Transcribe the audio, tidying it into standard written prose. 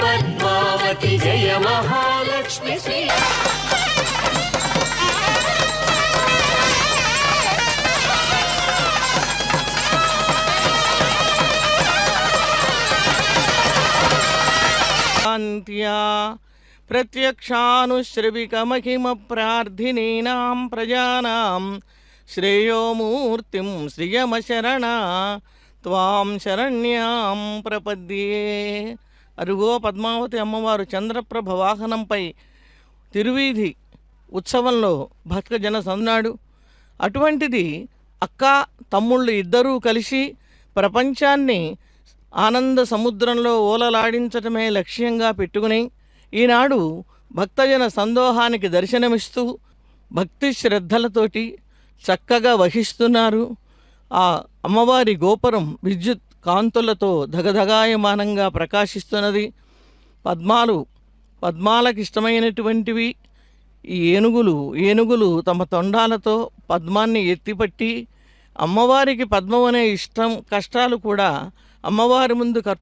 పద్మావతి జయ మహాలక్ష్మి శ్రీ ప్రత్యక్షానుశ్రవికమహిమ ప్రార్థినీనాం ప్రజానాం శ్రేయోమూర్తిం శ్రియమశరణ త్వాం శరణ్యాం ప్రపద్యే. అరుగో పద్మావతి అమ్మవారు చంద్రప్రభ వాహనంపై తిరువీధి ఉత్సవంలో భక్తజన సంనాడు. అటువంటిది అక్క తమ్ముళ్ళు ఇద్దరూ కలిసి ప్రపంచాన్ని ఆనంద సముద్రంలో ఓలలాడించటమే లక్ష్యంగా పెట్టుకుని ఈనాడు భక్తజన సందోహానికి దర్శనమిస్తూ భక్తి శ్రద్ధలతోటి చక్కగా వహిస్తున్నారు. ఆ అమ్మవారి గోపురం విద్యుత్ కాంతులతో ధగధగాయమానంగా ప్రకాశిస్తున్నది. పద్మాలకు ఇష్టమైనటువంటివి ఈ ఏనుగులు తమ తొండాలతో పద్మాన్ని ఎత్తిపట్టి అమ్మవారికి పద్మం అనే ఇష్టం కష్టాలు కూడా అమ్మవారి ముందు